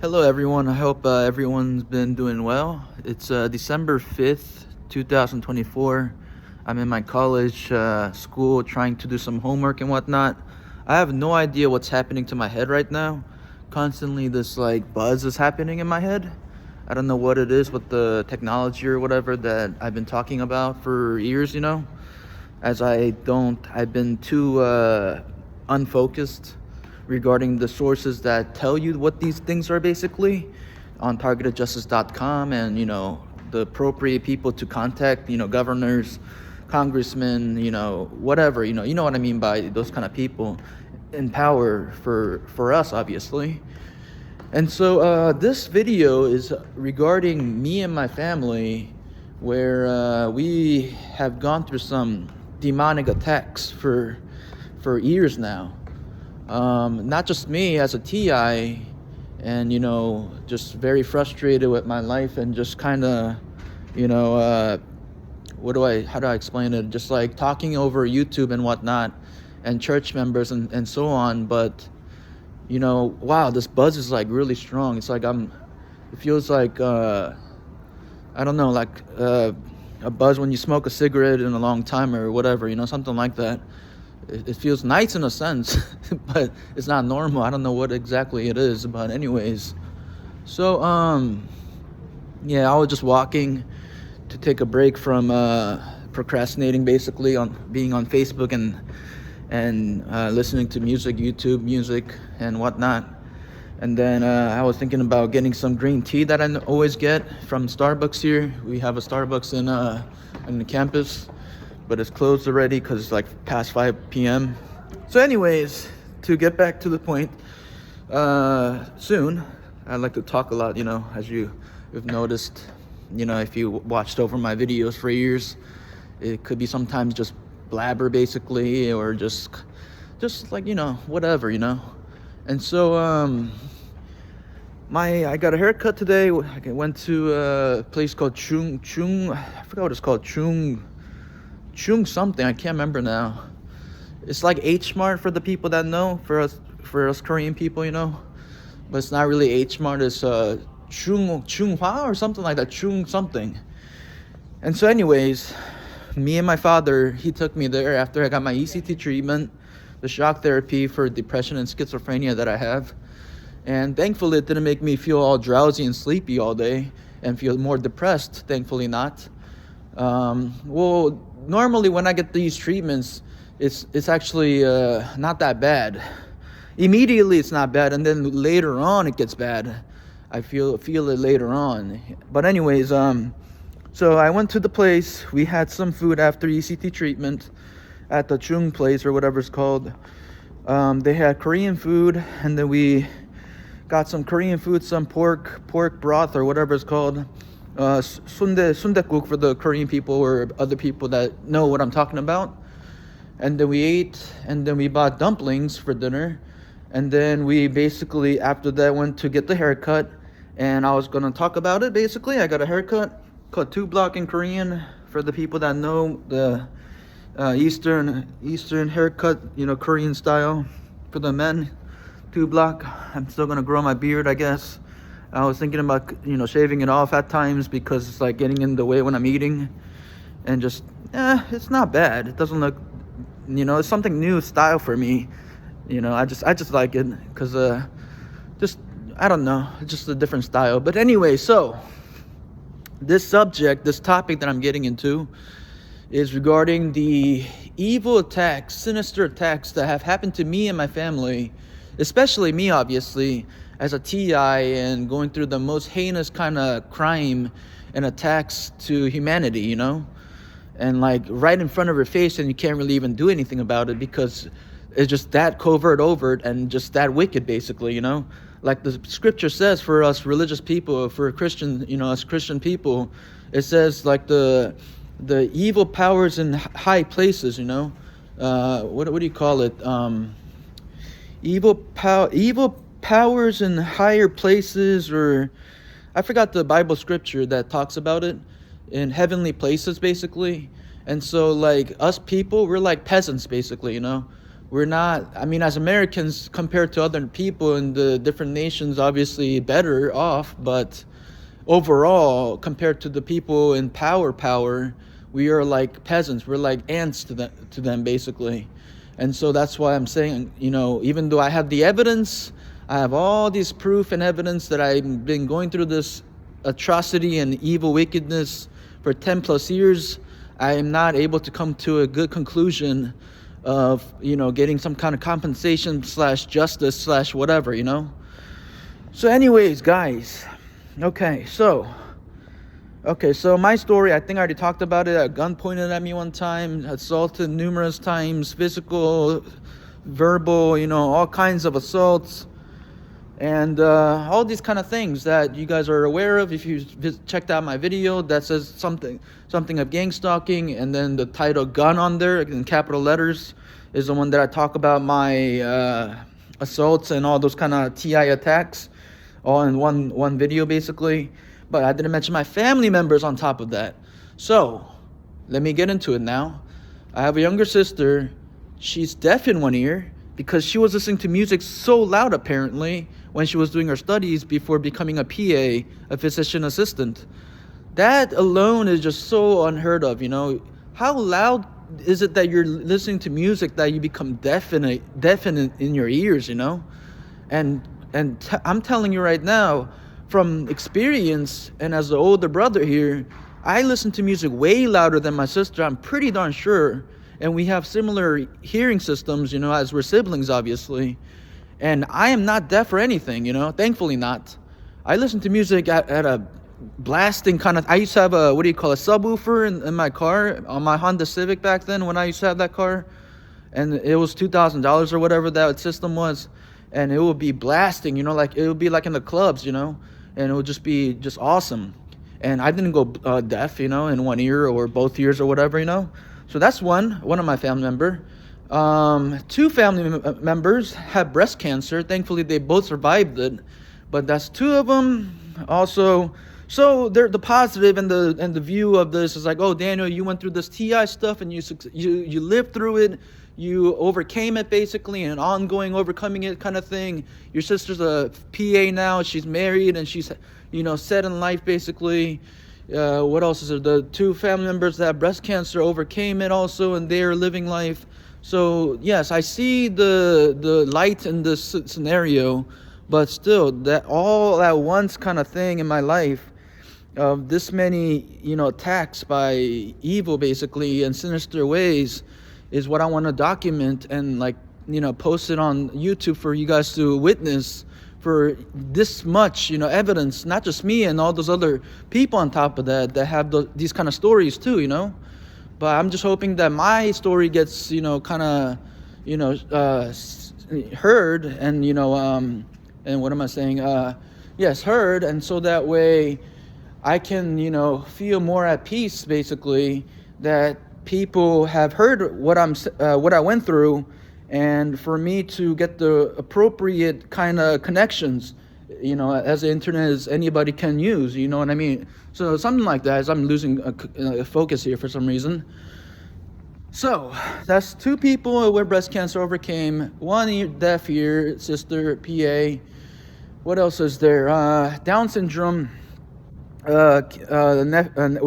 Hello, everyone. I hope everyone's been doing well. It's December 5th, 2024. I'm in my college school trying to do some homework and whatnot. I have no idea what's happening to my head right now. Constantly, this like buzz is happening in my head. I don't know what it is with the technology or whatever that I've been talking about for years, as I've been too unfocused regarding the sources that tell you what these things are basically on targetedjustice.com and the appropriate people to contact, governors, congressmen, whatever, you know what I mean by those kind of people in power for us, obviously. And so this video is regarding me and my family, where we have gone through some demonic attacks for years now. Not just me as a TI, and just very frustrated with my life and just kind of, how do I explain it? Just like talking over YouTube and whatnot, and church members and so on. But wow, this buzz is like really strong. It's like it feels like, I don't know, like a buzz when you smoke a cigarette in a long time or whatever, something like that. It feels nice in a sense, but it's not normal. I don't know what exactly it is, but anyways. So, yeah, I was just walking to take a break from procrastinating, basically, on being on Facebook and listening to music, YouTube music and whatnot. And then I was thinking about getting some green tea that I always get from Starbucks here. We have a Starbucks in the campus, but it's closed already because it's like past 5 p.m. So anyways, to get back to the point, soon, I like to talk a lot, as you've noticed, if you watched over my videos for years. It could be sometimes just blabber, basically, or just like, whatever, And so, I got a haircut today. I went to a place called Chung, I forgot what it's called, Chung something, I can't remember now. It's like H Mart for the people that know, for us Korean people, but it's not really H Mart. It's Chunghwa or something like that, Chung something. And so anyways, me and my father, he took me there after I got my ECT treatment, the shock therapy for depression and schizophrenia that I have. And thankfully it didn't make me feel all drowsy and sleepy all day and feel more depressed. Thankfully not. Well, normally when I get these treatments, it's actually not that bad. Immediately it's not bad, and then later on it gets bad. I feel it later on. But anyways, so I went to the place. We had some food after ECT treatment at the Chung place or whatever it's called. They had Korean food, and then we got some Korean food, some pork broth or whatever it's called. Sundekguk for the Korean people or other people that know what I'm talking about. And then we ate, and then we bought dumplings for dinner. And then we basically, after that, went to get the haircut. And I was going to talk about it, basically. I got a haircut called 2-block in Korean, for the people that know the Eastern haircut, Korean style for the men. 2-block. I'm still going to grow my beard, I guess. I was thinking about, shaving it off at times because it's like getting in the way when I'm eating. And just, it's not bad. It doesn't look, it's something new style for me. I just like it because, I don't know, it's just a different style. But anyway, so this topic that I'm getting into is regarding the evil attacks, sinister attacks that have happened to me and my family, especially me, obviously, as a TI and going through the most heinous kind of crime and attacks to humanity, and like right in front of your face, and you can't really even do anything about it because it's just that overt, and just that wicked, basically, like the scripture says for us religious people, for Christian, us Christian people, it says like the evil powers in high places, what do you call it? Evil powers in higher places, or I forgot the Bible scripture that talks about it, in heavenly places, basically. And so like us people, we're like peasants, basically, we're not, I mean, as Americans compared to other people in the different nations, obviously better off, but overall, compared to the people in power, we are like peasants. We're like ants to them basically. And so that's why I'm saying, even though I have the evidence, I have all this proof and evidence that I've been going through this atrocity and evil wickedness for 10 plus years, I am not able to come to a good conclusion of, getting some kind of compensation / justice / whatever. So anyways, guys, okay, so my story, I think I already talked about it. A gun pointed at me one time, assaulted numerous times, physical, verbal, all kinds of assaults, and all these kind of things that you guys are aware of. If you checked out my video that says something of gang stalking, and then the title gun on there in capital letters is the one that I talk about my assaults and all those kind of TI attacks all in one video basically. But I didn't mention my family members on top of that. So let me get into it now. I have a younger sister. She's deaf in one ear because she was listening to music so loud apparently when she was doing her studies before becoming a PA, a physician assistant. That alone is just so unheard of. How loud is it that you're listening to music that you become deaf in your ears? And I'm telling you right now, from experience and as the older brother here, I listen to music way louder than my sister, I'm pretty darn sure. And we have similar hearing systems, as we're siblings, obviously. And I am not deaf or anything, thankfully not. I listen to music at a blasting kind of, I used to have a subwoofer in my car, on my Honda Civic back then when I used to have that car. And it was $2,000 or whatever that system was. And it would be blasting, like it would be like in the clubs, and it would just be just awesome. And I didn't go deaf, in one ear or both ears or whatever, So that's one of my family member. Two family members had breast cancer. Thankfully, they both survived it. But that's two of them. Also, so the positive and the view of this is like, oh, Daniel, you went through this TI stuff and you lived through it. You overcame it basically, and ongoing overcoming it kind of thing. Your sister's a PA now. She's married and she's, set in life basically. What else is there? The two family members that have breast cancer overcame it also, and they're living life. So yes, I see the light in this scenario, but still, that all at once kind of thing in my life of this many, attacks by evil basically in sinister ways is what I want to document and post it on YouTube for you guys to witness, for this much, evidence, not just me and all those other people on top of that have these kind of stories too, But I'm just hoping that my story gets, kind of, heard and, and what am I saying? Yes, heard. And so that way I can, feel more at peace, basically, that people have heard what I went through, and for me to get the appropriate kind of connections, as the internet as anybody can use, you know what I mean? So something like that, as I'm losing a focus here for some reason. So that's two people where breast cancer overcame, one deaf ear, sister, PA. What else is there? Down syndrome. What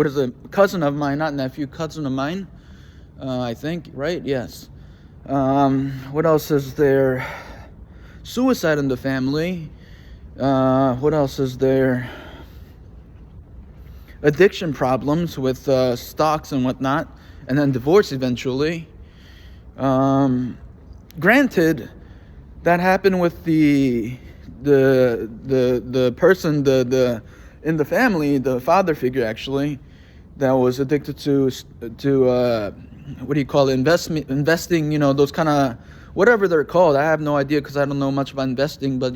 is it? Cousin of mine, not nephew, cousin of mine. I think, right? Yes. What else is there? Suicide in the family. What else is there? Addiction problems with stocks and whatnot, and then divorce eventually. Granted, that happened with the person, the in the family, the father figure actually, that was addicted to investing, those kind of, whatever they're called. I have no idea because I don't know much about investing, but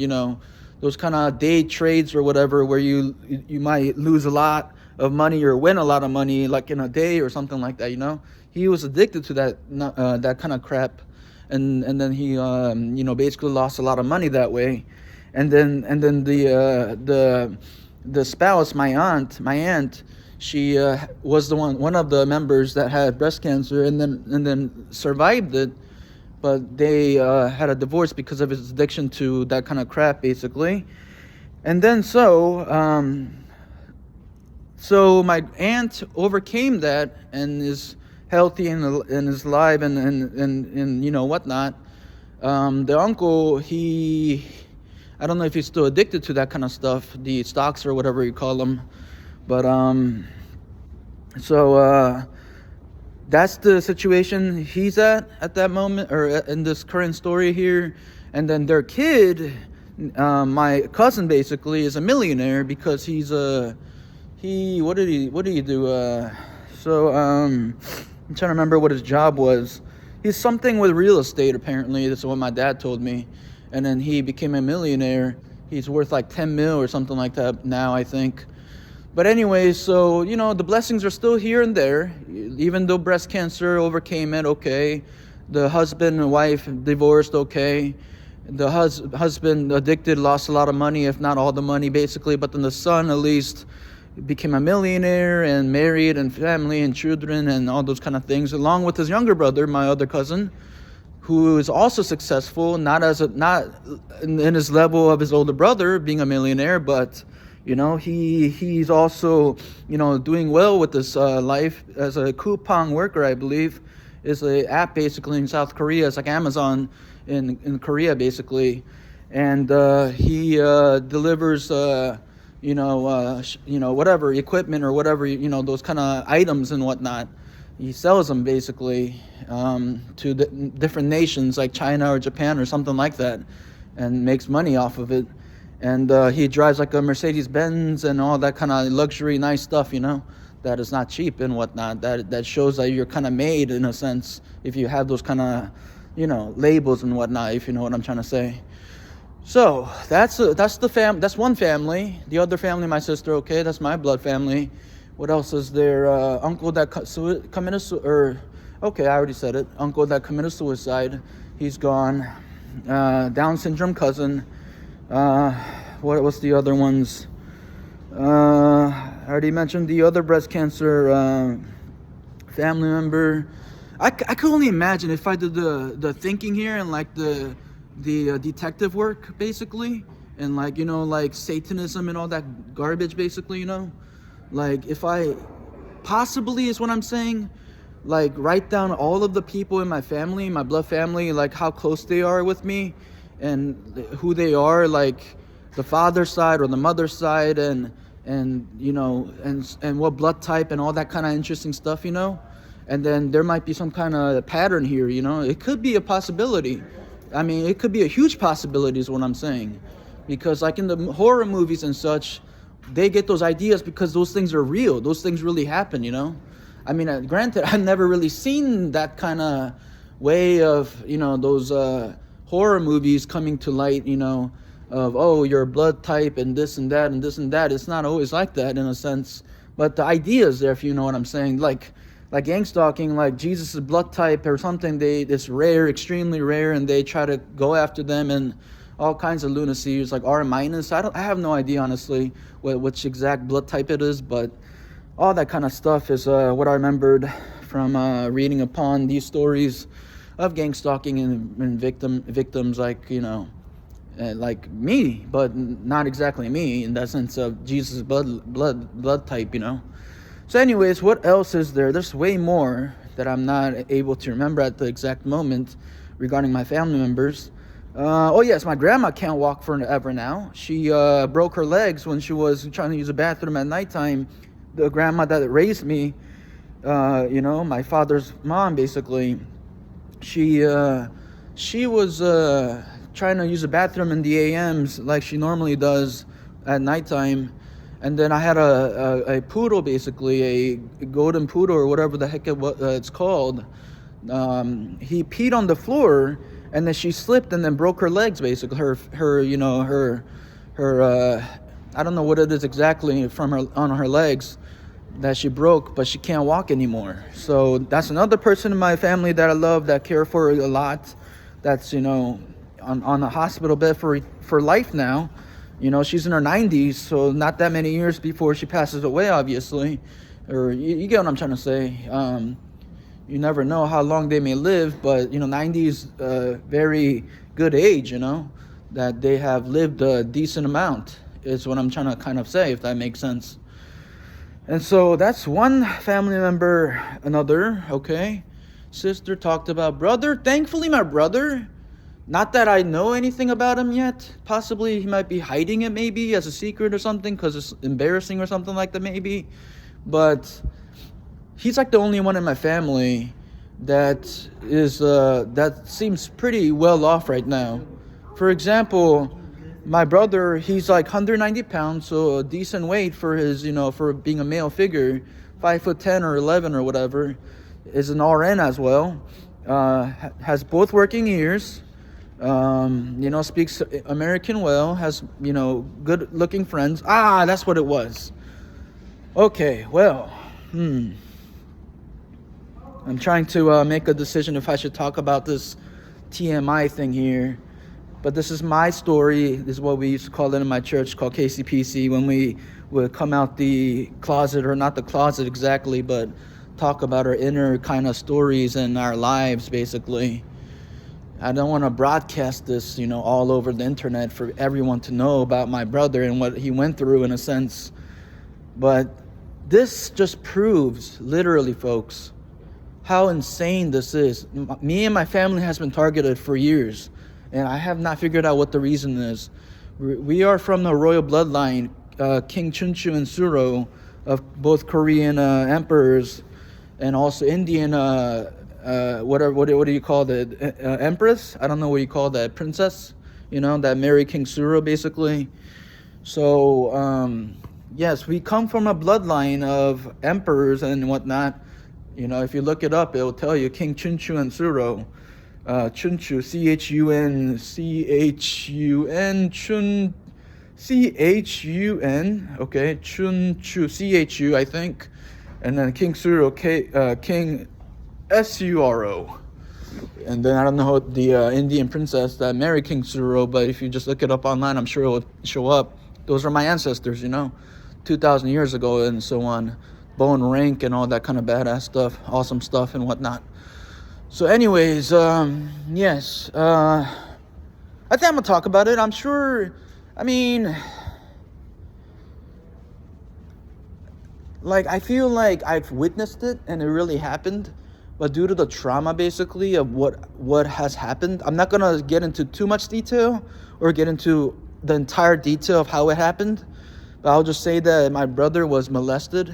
those kind of day trades or whatever, where you might lose a lot of money or win a lot of money like in a day or something like that. He was addicted to that kind of crap, and then he basically lost a lot of money that way. And then the spouse, my aunt, she was one of the members that had breast cancer and then survived it. but they had a divorce because of his addiction to that kind of crap, basically. And then so my aunt overcame that and is healthy and is alive and whatnot. The uncle, I don't know if he's still addicted to that kind of stuff, the stocks or whatever you call them, but that's the situation he's at that moment, or in this current story here. And then their kid, my cousin, basically is a millionaire because what did he do? I'm trying to remember what his job was. He's something with real estate, apparently. That's what my dad told me. And then he became a millionaire. He's worth like 10 mil or something like that now, I think. But anyway, so, the blessings are still here and there. Even though breast cancer overcame it, okay. The husband and wife divorced, okay. The husband addicted, lost a lot of money, if not all the money, basically. But then the son, at least, became a millionaire and married and family and children and all those kind of things, along with his younger brother, my other cousin, who is also successful, not in his level of his older brother being a millionaire, but he's also doing well with this life as a coupon worker, I believe. Is a app basically in South Korea. It's like Amazon in Korea, basically, and he delivers whatever equipment or whatever, those kind of items and whatnot. He sells them basically to different nations like China or Japan or something like that, and makes money off of it. And he drives like a Mercedes-Benz and all that kind of luxury, nice stuff, that is not cheap and whatnot. That shows that you're kind of made, in a sense, if you have those kind of, labels and whatnot, if you know what I'm trying to say. So that's one family. The other family, my sister, okay, that's my blood family. What else is there? Uncle that committed okay, I already said it. Uncle that committed suicide, he's gone. Down syndrome cousin. What's the other ones? I already mentioned the other breast cancer family member. I could only imagine if I did the thinking here and like the detective work, basically, and like Satanism and all that garbage, basically, like if I possibly, is what I'm saying, like write down all of the people in my family, my blood family, like how close they are with me and who they are, like the father's side or the mother's side, and what blood type and all that kind of interesting stuff, and then there might be some kind of pattern here, it could be a possibility. I mean, it could be a huge possibility is what I'm saying, because like in the horror movies and such, they get those ideas because those things are real. Those things really happen, I mean, granted, I've never really seen that kind of way of, those horror movies coming to light, of, oh, your blood type and this and that and this and that. It's not always like that in a sense, but the idea is there, if you know what I'm saying. Like gangstalking, like Jesus' blood type or something, it's rare, extremely rare, and they try to go after them and all kinds of lunacy. It's like R minus. I have no idea, honestly, which exact blood type it is, but all that kind of stuff is what I remembered from reading upon these stories of gangstalking and victims like, like me, but not exactly me in that sense of Jesus' blood type, So anyways, what else is there? There's way more that I'm not able to remember at the exact moment regarding my family members. Oh yes, my grandma can't walk forever now. She broke her legs when she was trying to use a bathroom at nighttime. The grandma that raised me, my father's mom, basically, she was trying to use a bathroom in the AMs like she normally does at nighttime. And then I had a poodle, basically, a golden poodle or whatever the heck it's called. He peed on the floor, and then she slipped and then broke her legs, basically. Her I don't know what it is exactly on her legs that she broke, but she can't walk anymore. So that's another person in my family that I love, that care for her a lot. That's on a hospital bed for life now. She's in her 90s, so not that many years before she passes away, obviously. Or you get what I'm trying to say. You never know how long they may live, but 90 is a very good age, that they have lived a decent amount, is what I'm trying to kind of say, if that makes sense. And so that's one family member. Another, okay, sister talked about brother. Thankfully, my brother, not that I know anything about him yet. Possibly he might be hiding it maybe as a secret or something because it's embarrassing or something like that maybe. But he's like the only one in my family that seems pretty well off right now. For example, my brother, he's like 190 pounds, so a decent weight for his, for being a male figure, 5'10" or 11 or whatever, is an RN as well, has both working ears, speaks American well, has, good looking friends. That's what it was. Okay, well, I'm trying to make a decision if I should talk about this TMI thing here. But this is my story. This is what we used to call it in my church, called KCPC, when we would come out the closet, or not the closet exactly, but talk about our inner kind of stories and our lives, basically. I don't want to broadcast this, all over the internet for everyone to know about my brother and what he went through, in a sense. But this just proves, literally, folks, how insane this is. Me and my family has been targeted for years, and I have not figured out what the reason is. We are from the royal bloodline, King Chunchu and Suro, of both Korean emperors, and also Indian, what do you call it? Empress? I don't know what you call that. Princess? That married King Suro, basically. So, yes, we come from a bloodline of emperors and whatnot. If you look it up, it'll tell you King Chunchu and Suro. Chunchu, Chun, Chun, okay, Chunchu, Chu, I think, and then King Suro, King Suro, and then I don't know the Indian princess that married King Suro, but if you just look it up online, I'm sure it will show up. Those are my ancestors, 2,000 years ago and so on, bone rank and all that kind of badass stuff, awesome stuff and whatnot. So anyways, yes, I think I'm going to talk about it. I'm sure, I feel like I've witnessed it and it really happened. But due to the trauma, basically, of what has happened, I'm not going to get into too much detail or get into the entire detail of how it happened. But I'll just say that my brother was molested,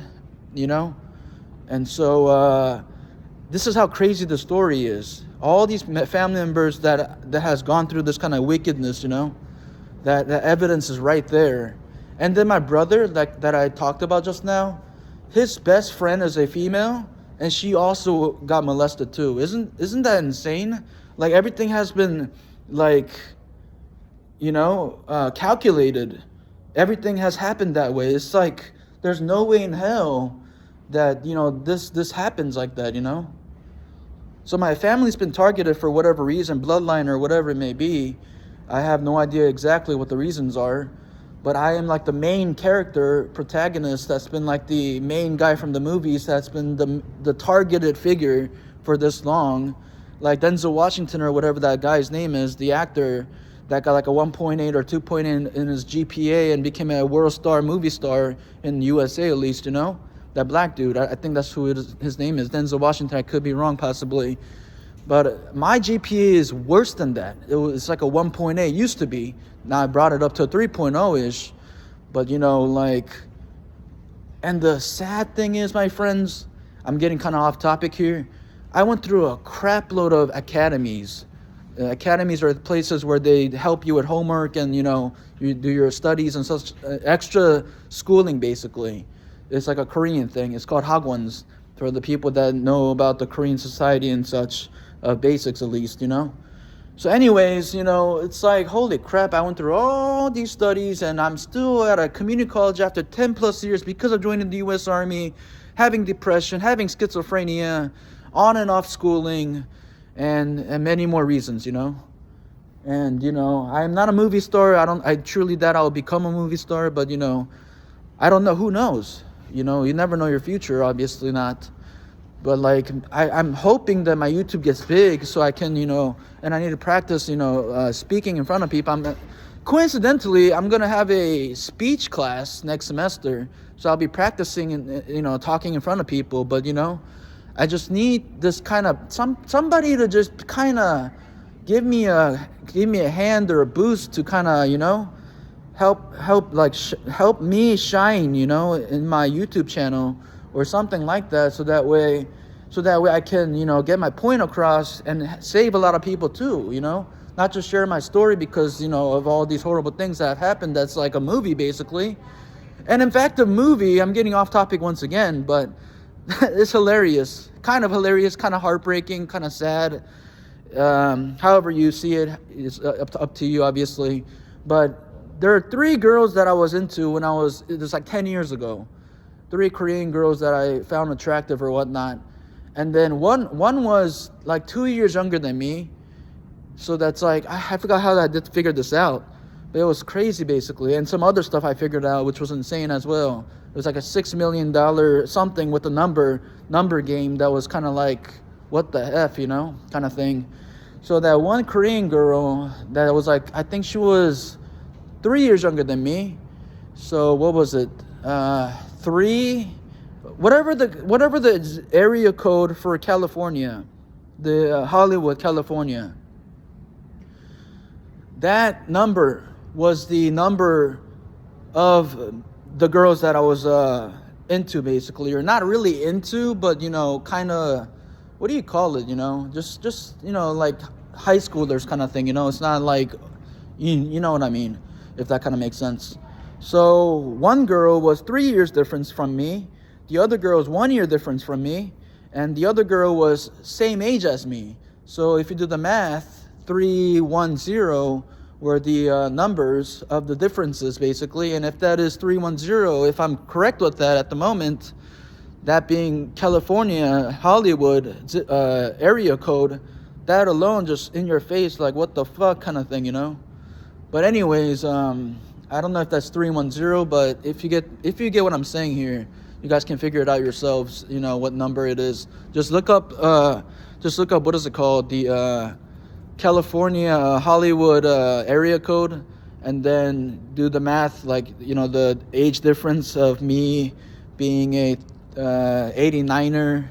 And so, this is how crazy the story is. All these family members that has gone through this kind of wickedness, that evidence is right there. And then my brother, that I talked about just now, his best friend is a female, and she also got molested too. Isn't that insane? Like, everything has been calculated. Everything has happened that way. It's like there's no way in hell that this happens like that. So my family's been targeted for whatever reason, bloodline or whatever it may be. I have no idea exactly what the reasons are, but I am like the main character, protagonist, that's been like the main guy from the movies, that's been the targeted figure for this long. Like Denzel Washington or whatever that guy's name is, the actor that got like a 1.8 or 2.8 in his GPA and became a world star movie star in the USA, at least, that black dude. I think that's who his name is, Denzel Washington. I could be wrong, possibly. But my GPA is worse than that. It's like a 1.8, used to be. Now I brought it up to a 3.0-ish. But, and the sad thing is, my friends, I'm getting kind of off topic here. I went through a crap load of academies. Academies are places where they help you with homework and, you do your studies and such, extra schooling, basically. It's like a Korean thing. It's called hagwons for the people that know about the Korean society and such, basics at least, So anyways, it's like, holy crap, I went through all these studies and I'm still at a community college after 10 plus years because of joining the U.S. Army, having depression, having schizophrenia, on and off schooling, and many more reasons, And, I'm not a movie star. I truly doubt I'll become a movie star, but, I don't know. Who knows? You never know your future, obviously not. But like I'm hoping that my YouTube gets big so I can, and I need to practice, speaking in front of people. Coincidentally, I'm gonna have a speech class next semester, so I'll be practicing and, talking in front of people. But I just need this kind of somebody to just kind of give me a hand or a boost to kind of help me shine, in my YouTube channel or something like that, so that way I can, get my point across and save a lot of people too, not just share my story because, of all these horrible things that have happened. That's like a movie basically. And in fact, a movie, I'm getting off topic once again, but it's hilarious, kind of heartbreaking, kind of sad. However you see it is up to you, obviously. But there are 3 girls that I was into it was like 10 years ago. 3 Korean girls that I found attractive or whatnot. And then one was like 2 years younger than me. So that's like, I forgot how I did figure this out. But it was crazy basically. And some other stuff I figured out, which was insane as well. It was like a $6 million something with a number game that was kind of like, what the F, kind of thing. So that one Korean girl that was like, I think she was 3 years younger than me. So what was it? 3, whatever the area code for California, the Hollywood, California. That number was the number of the girls that I was into basically, or not really into, but kind of, what do you call it? Just like high schoolers kind of thing. It's not like, you know what I mean, if that kind of makes sense. So one girl was 3 years difference from me. The other girl was 1 year difference from me, and the other girl was same age as me. So if you do the math, 310 were the numbers of the differences basically. And if that is 310, if I'm correct with that at the moment, that being California, Hollywood area code, that alone just in your face, like what the fuck kind of thing, But anyways, I don't know if that's 310, but if you get what I'm saying here, you guys can figure it out yourselves, what number it is. Just look up what is it called, the California Hollywood area code, and then do the math, like the age difference of me being a 89er,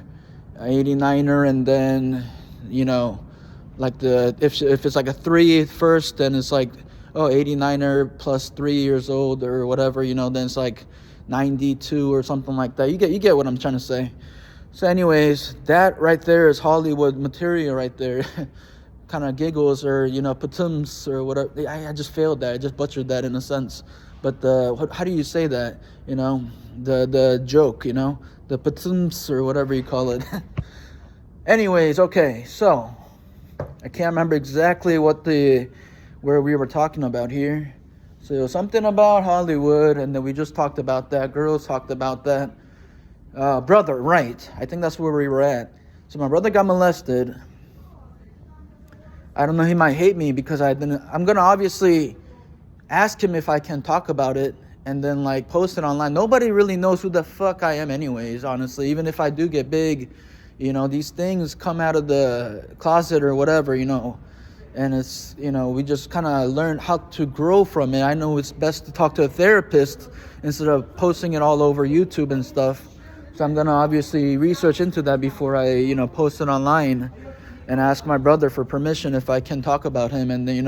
and then like if it's like a 3 first, then it's like 89er plus 3 years old or whatever, then it's like 92 or something like that. You get what I'm trying to say. So anyways, that right there is Hollywood material right there. Kind of giggles or patums or whatever. I just failed that. I just butchered that in a sense. But how do you say that? The joke. The patums or whatever you call it. Anyways, okay. So I can't remember exactly where we were talking about here. So it was something about Hollywood, and then we just talked about that. Girls talked about that. Brother, right? I think that's where we were at. So my brother got molested. I don't know, he might hate me because I'm gonna obviously ask him if I can talk about it and then like post it online. Nobody really knows who the fuck I am anyways, honestly. Even if I do get big, these things come out of the closet or whatever, and it's, we just kind of learn how to grow from it. I know it's best to talk to a therapist instead of posting it all over YouTube and stuff. So I'm gonna obviously research into that before I, post it online, and ask my brother for permission if I can talk about him and then,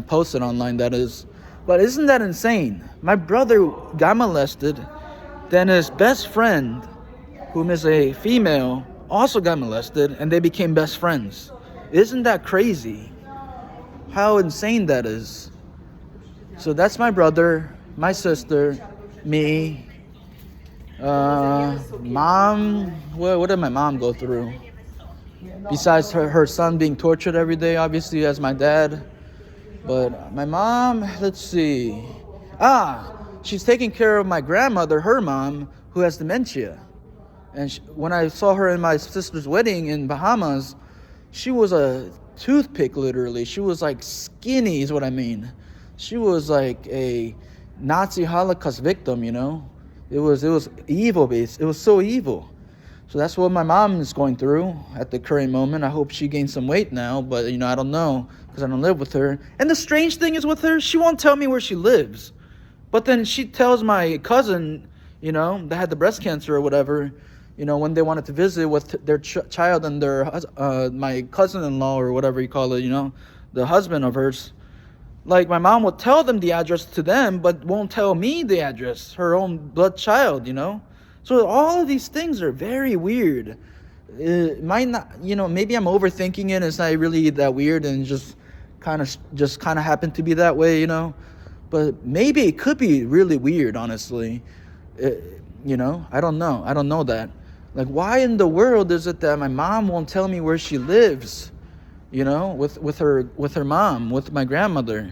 post it online, that is. But isn't that insane? My brother got molested, then his best friend, whom is a female, also got molested, and they became best friends. Isn't that crazy? How insane that is. So that's my brother, my sister, me, mom. What did my mom go through? Besides her son being tortured every day, obviously, as my dad. But my mom, let's see. She's taking care of my grandmother, her mom, who has dementia. And when I saw her in my sister's wedding in Bahamas, she was a toothpick, literally. She was like skinny, is what I mean. She was like a Nazi Holocaust victim, It was evil based. It was so evil. So that's what my mom is going through at the current moment. I hope she gains some weight now, but I don't know because I don't live with her. And the strange thing is with her, she won't tell me where she lives. But then she tells my cousin, that had the breast cancer or whatever, when they wanted to visit with their child and their my cousin-in-law or whatever you call it, the husband of hers. Like, my mom will tell them the address to them, but won't tell me the address, her own blood child, So all of these things are very weird. It might not, maybe I'm overthinking it. It's not really that weird and just kind of happened to be that way, But maybe it could be really weird, honestly. I don't know. I don't know that. Like, why in the world is it that my mom won't tell me where she lives? With her mom, with my grandmother,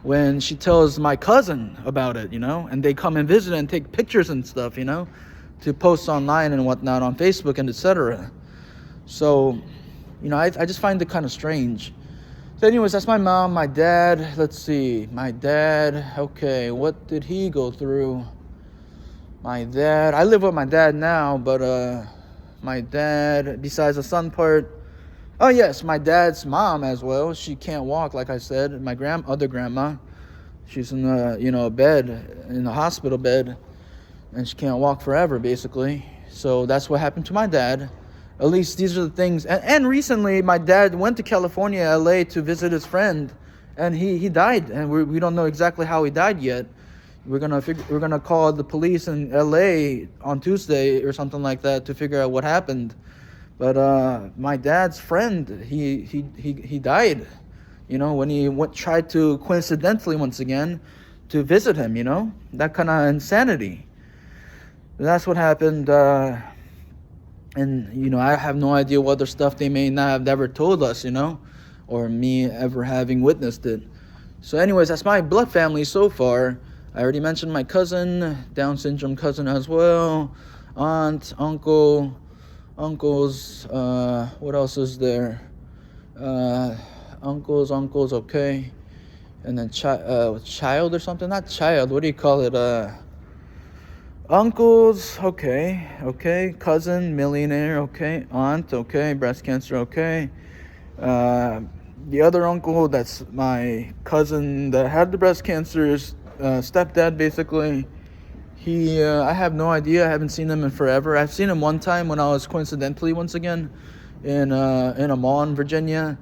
when she tells my cousin about it, and they come and visit and take pictures and stuff, to post online and whatnot on Facebook and etc. So, I just find it kind of strange. So anyways, that's my mom. My dad, let's see, okay, what did he go through? My dad, I live with my dad now, but my dad, besides the son part, oh yes, my dad's mom as well. She can't walk, like I said. My other grandma, she's in a bed, in the hospital bed, and she can't walk forever, basically. So that's what happened to my dad. At least these are the things. And recently, my dad went to California, LA, to visit his friend, and he died. And we don't know exactly how he died yet. We're gonna call the police in LA on Tuesday or something like that to figure out what happened. But my dad's friend, he died, when he tried to coincidentally once again to visit him, that kind of insanity. That's what happened. And I have no idea what other stuff they may not have ever told us, or me ever having witnessed it. So anyways, that's my blood family so far. I already mentioned my cousin, Down syndrome cousin as well, aunt, uncle, uncles, what else is there? Uncles, okay. And then child or something? Not child, what do you call it? Uncles, okay. Cousin, millionaire, okay. Aunt, okay. Breast cancer, okay. The other uncle, that's my cousin that had the breast cancer, stepdad, basically. I have no idea. I haven't seen him in forever. I've seen him one time when I was coincidentally once again in a mall in Virginia,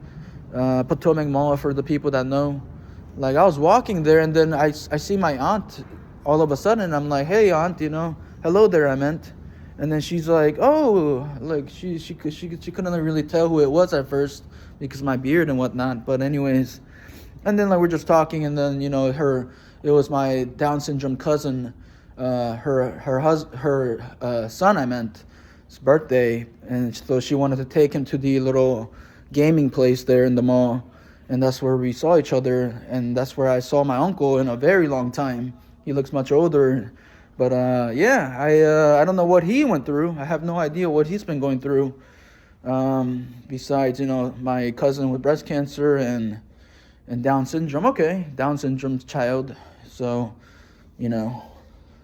Potomac Mall for the people that know. Like, I was walking there and then I see my aunt all of a sudden. I'm like, hey aunt, hello there, I meant. And then she's like, oh, like she couldn't really tell who it was at first because of my beard and whatnot. But anyways, and then like we're just talking, and then it was my Down syndrome cousin. Her son, I meant, his birthday, and so she wanted to take him to the little gaming place there in the mall, and that's where we saw each other, and that's where I saw my uncle in a very long time. He looks much older, but I don't know what he went through. I have no idea what he's been going through. Besides, my cousin with breast cancer and Down syndrome. Okay, Down syndrome's child. So,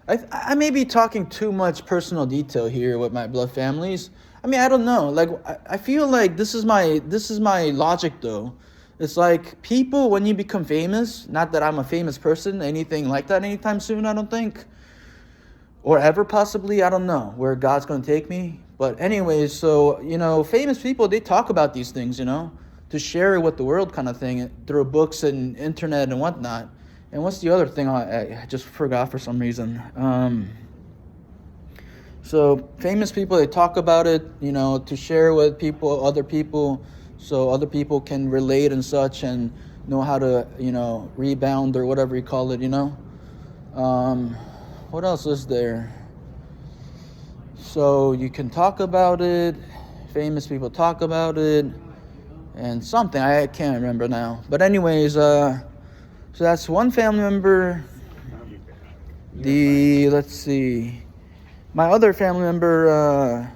I may be talking too much personal detail here with my blood families. I mean, I don't know. Like, I feel like this is my logic though. It's like, people, when you become famous, not that I'm a famous person, anything like that anytime soon, I don't think. Or ever possibly, I don't know where God's going to take me. But anyways, so, famous people, they talk about these things, to share it with the world kind of thing through books and internet and whatnot. And what's the other thing I just forgot for some reason? So famous people, they talk about it, to share with other people, so other people can relate and such and know how to, rebound or whatever you call it, What else is there? So you can talk about it, famous people talk about it, and something, I can't remember now. But anyways, so that's one family member. Let's see, my other family member,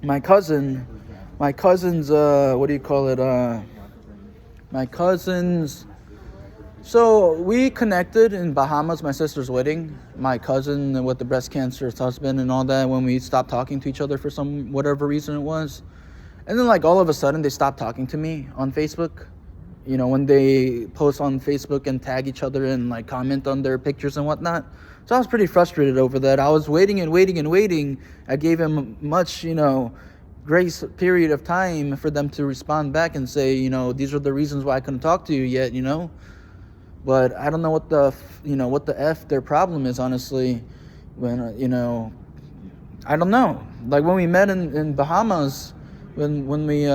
my cousin's, what do you call it? My cousin's So we connected in Bahamas, my sister's wedding. My cousin with the breast cancer's husband and all that. When we stopped talking to each other for some whatever reason it was, and then like all of a sudden they stopped talking to me on Facebook. You know, when they post on Facebook and tag each other and like comment on their pictures and whatnot. So I was pretty frustrated over that. I was waiting and waiting and waiting. I gave him much, grace period of time for them to respond back and say, these are the reasons why I couldn't talk to you yet, But I don't know what the F their problem is, honestly. When, I don't know. Like when we met in Bahamas, when we,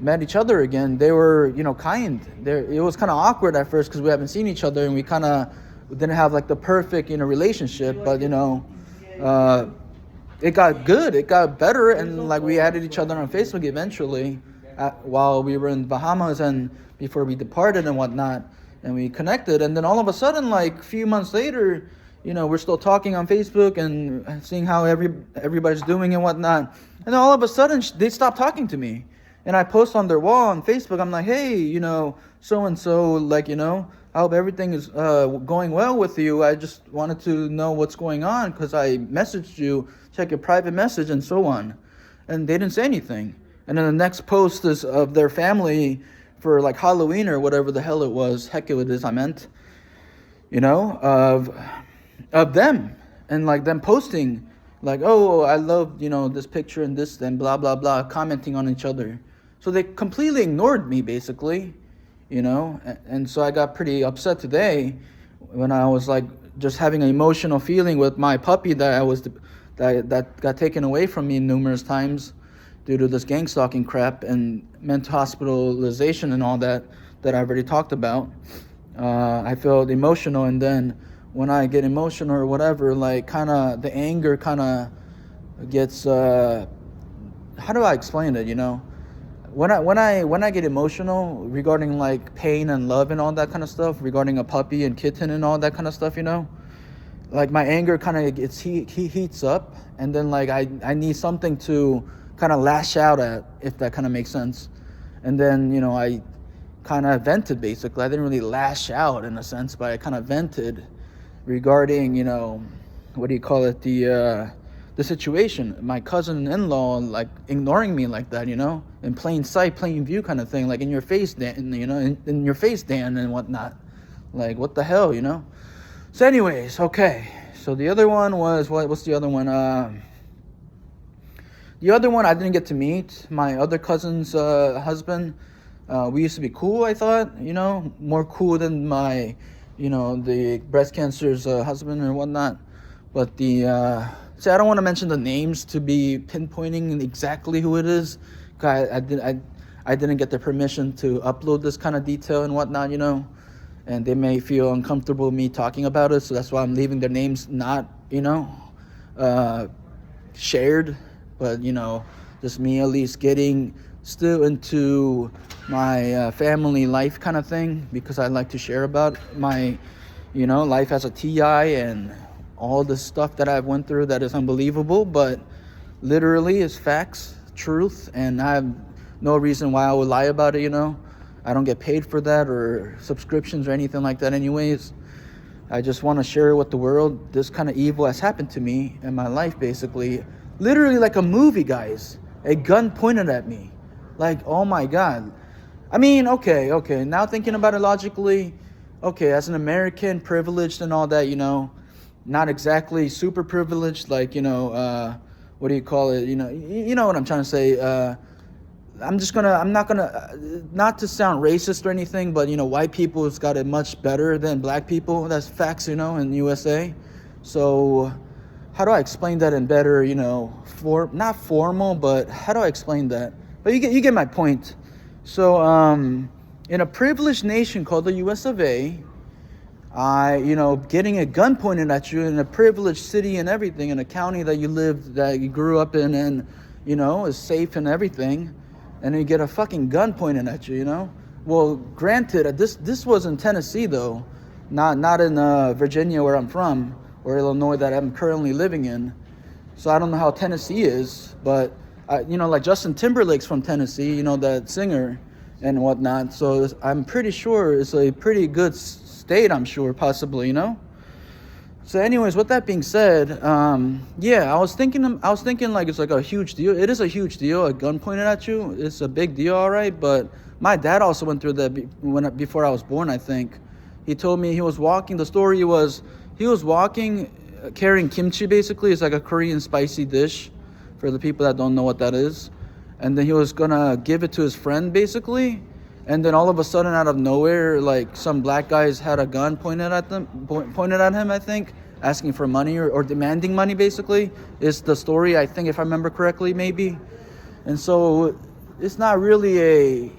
met each other again, they were, kind. It was kind of awkward at first because we haven't seen each other and we kind of didn't have like the perfect, relationship. But, it got good. It got better. And like we added each other on Facebook eventually while we were in Bahamas and before we departed and whatnot. And we connected. And then all of a sudden, like a few months later, we're still talking on Facebook and seeing how everybody's doing and whatnot. And then all of a sudden, they stopped talking to me. And I post on their wall on Facebook, I'm like, hey, so-and-so, like, I hope everything is going well with you. I just wanted to know what's going on because I messaged you, check your private message and so on. And they didn't say anything. And then the next post is of their family for like Halloween or whatever the hell it was. Heck it is, I meant. Of them. And like them posting like, oh, I love, this picture and this and blah, blah, blah, commenting on each other. So they completely ignored me, basically, and so I got pretty upset today when I was like just having an emotional feeling with my puppy that got taken away from me numerous times due to this gangstalking crap and mental hospitalization and all that I've already talked about. I felt emotional, and then when I get emotional or whatever, like kind of the anger kind of gets, how do I explain it, When I get emotional regarding like pain and love and all that kind of stuff, regarding a puppy and kitten and all that kind of stuff, like my anger kind of heats up, and then like I need something to kind of lash out at, if that kind of makes sense. And then I kind of vented, basically. I didn't really lash out in a sense, but I kind of vented regarding the situation. My cousin-in-law like ignoring me like that, in plain sight, plain view kind of thing, like in your face, Dan, in your face, Dan, and whatnot. Like, what the hell, So anyways, okay. So the other one was, what's the other one? The other one I didn't get to meet. My other cousin's husband. We used to be cool, I thought, more cool than my, the breast cancer's husband or whatnot. But I don't want to mention the names to be pinpointing exactly who it is. I didn't get the permission to upload this kind of detail and whatnot, and they may feel uncomfortable with me talking about it. So that's why I'm leaving their names not, shared, but, just me at least getting still into my family life kind of thing, because I like to share about my, life as a TI and all the stuff that I've went through that is unbelievable, but literally is facts, truth, and I have no reason why I would lie about it, I don't get paid for that or subscriptions or anything like that anyways. I just want to share with the world this kind of evil has happened to me in my life, basically. Literally like a movie, guys. A gun pointed at me. Like, oh my God. I mean, okay. Now thinking about it logically, okay, as an American, privileged and all that, not exactly super privileged, like, what do you call it? You know what I'm trying to say. I'm not gonna, not to sound racist or anything, but, white people has got it much better than black people. That's facts, in USA. So how do I explain that in better, not formal, but how do I explain that? But you get my point. So, in a privileged nation called the US of A, getting a gun pointed at you in a privileged city and everything, in a county that you lived, that you grew up in and, is safe and everything, and then you get a fucking gun pointed at you, Well, granted, this was in Tennessee, though, not in Virginia, where I'm from, or Illinois, that I'm currently living in. So I don't know how Tennessee is, but, like Justin Timberlake's from Tennessee, that singer. and whatnot. So I'm pretty sure it's a pretty good state, I'm sure, possibly, So anyways, with that being said, yeah, I was thinking like it's like a huge deal. It is a huge deal. A gun pointed at you, it's a big deal, all right. But my dad also went through that before I was born, I think. He told me he was walking. The story was he was walking, carrying kimchi. Basically, it's like a Korean spicy dish, for the people that don't know what that is. And then he was gonna give it to his friend, basically. And then all of a sudden, out of nowhere, like some black guys had a gun pointed at him, I think, asking for money or demanding money, basically, is the story, I think, if I remember correctly, maybe. And so it's not really a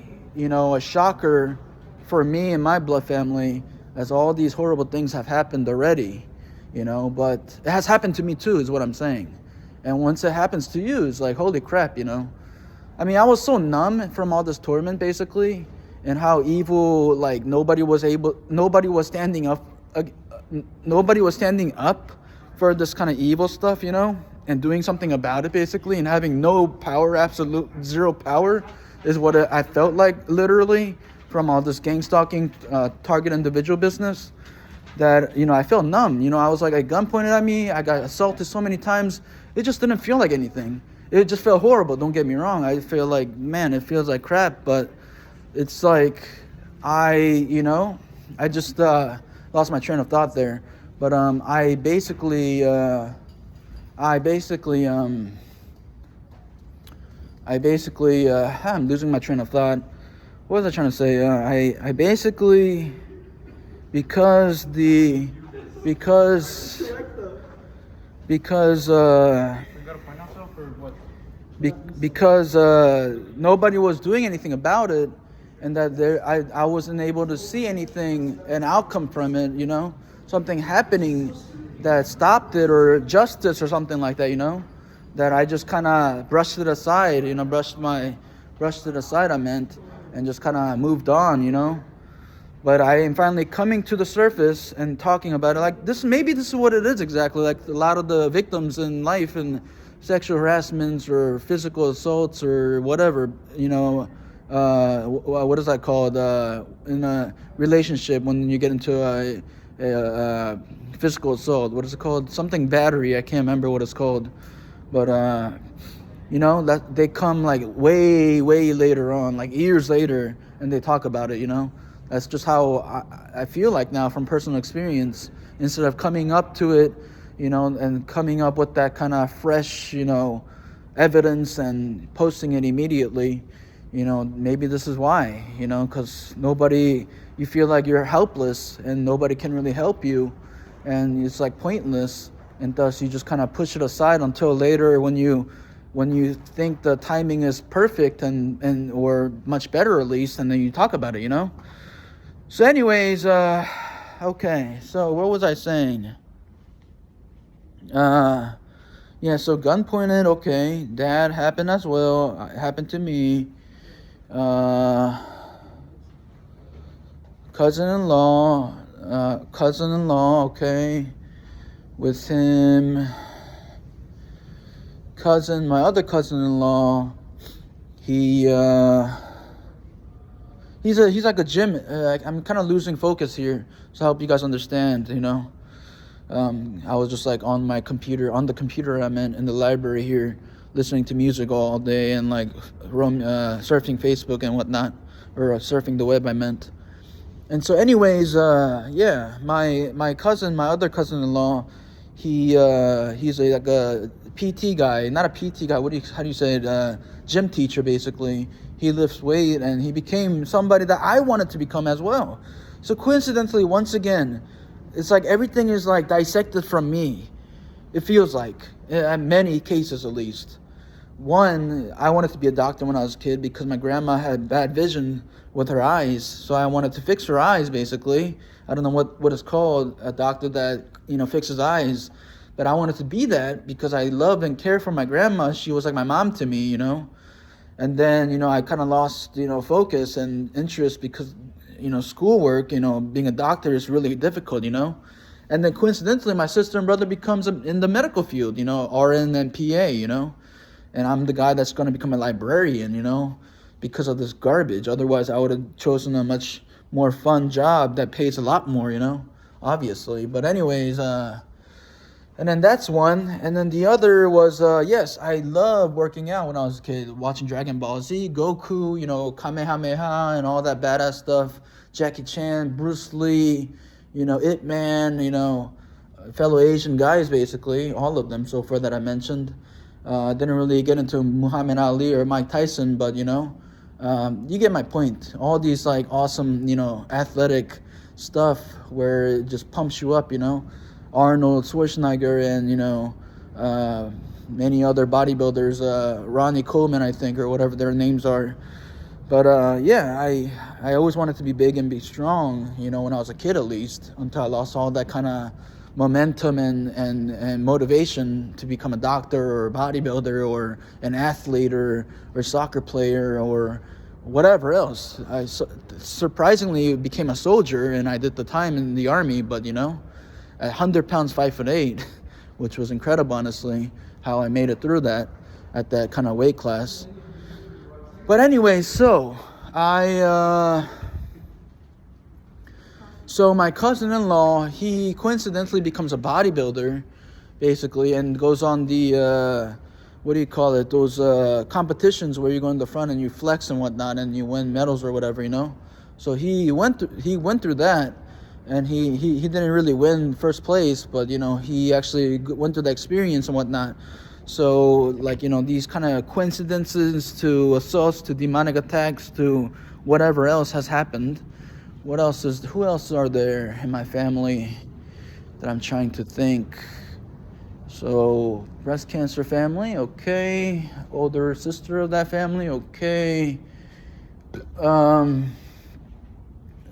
shocker for me and my blood family, as all these horrible things have happened already, but it has happened to me too, is what I'm saying. And once it happens to you, it's like, holy crap, I mean, I was so numb from all this torment, basically, and how evil, like nobody was standing up for this kind of evil stuff, and doing something about it, basically, and having no power, absolute zero power, is what I felt like, literally, from all this gang stalking, target individual business. That I felt numb. I was like, a gun pointed at me, I got assaulted so many times, it just didn't feel like anything. It just felt horrible, don't get me wrong. I feel like, man, it feels like crap, but it's like I just lost my train of thought there. But I'm losing my train of thought. What was I trying to say? I basically, because nobody was doing anything about it, and that I wasn't able to see an outcome from it, something happening that stopped it, or justice or something like that, that I just kind of brushed it aside, I meant, and just kind of moved on. But I am finally coming to the surface and talking about it. Like maybe this is what it is exactly. Like a lot of the victims in life and sexual harassments or physical assaults or whatever, what is that called in a relationship when you get into a physical assault? What is it called? Something battery. I can't remember what it's called. But that they come like way later on, like years later, and they talk about it. That's just how I feel like now from personal experience. Instead of coming up to it, and coming up with that kind of fresh, evidence and posting it immediately, maybe this is why, because you feel like you're helpless and nobody can really help you, and it's like pointless, and thus you just kind of push it aside until later when you think the timing is perfect and or much better at least, and then you talk about it, So anyways, okay, so what was I saying? Yeah, so gun pointed, okay. Dad happened as well. It happened to me. Cousin-in-law, okay. With him, my other cousin-in-law, he's like a gym. I'm kind of losing focus here, so I hope you guys understand. I was just like on the computer I meant, in the library here, listening to music all day and like surfing Facebook and whatnot, or surfing the web I meant. And so anyways, yeah, my other cousin-in-law, he's like a PT guy, not a PT guy. How do you say it? Gym teacher, basically. He lifts weight, and he became somebody that I wanted to become as well. So coincidentally, once again, it's like everything is like dissected from me. It feels like, in many cases at least. One, I wanted to be a doctor when I was a kid because my grandma had bad vision with her eyes, so I wanted to fix her eyes, basically. I don't know what it's called, a doctor that fixes eyes. But I wanted to be that because I love and care for my grandma. She was like my mom to me, And then, I kind of lost, focus and interest because, schoolwork, being a doctor is really difficult, And then coincidentally, my sister and brother becomes in the medical field, RN and PA, And I'm the guy that's going to become a librarian, because of this garbage. Otherwise, I would have chosen a much more fun job that pays a lot more, obviously. But anyways, and then that's one. And then the other was, yes, I loved working out when I was a kid, watching Dragon Ball Z, Goku, Kamehameha, and all that badass stuff. Jackie Chan, Bruce Lee, Ip Man, fellow Asian guys, basically, all of them so far that I mentioned. Didn't really get into Muhammad Ali or Mike Tyson, but, you get my point. All these, like, awesome, athletic stuff where it just pumps you up, Arnold Schwarzenegger and many other bodybuilders, Ronnie Coleman, I think, or whatever their names are. But yeah, I always wanted to be big and be strong, when I was a kid at least, until I lost all that kind of momentum and motivation to become a doctor or a bodybuilder or an athlete or soccer player or whatever else. I surprisingly became a soldier, and I did the time in the army, but at 100 pounds, 5'8", which was incredible, honestly, how I made it through that at that kind of weight class. But anyway, so my cousin-in-law, he coincidentally becomes a bodybuilder, basically, and goes on the what do you call it? Those competitions where you go in the front and you flex and whatnot, and you win medals or whatever, So he went through that. And he didn't really win first place, but, he actually went through the experience and whatnot. So, like, these kind of coincidences to assaults, to demonic attacks, to whatever else has happened. Who else are there in my family that I'm trying to think? So, breast cancer family, okay. Older sister of that family, okay.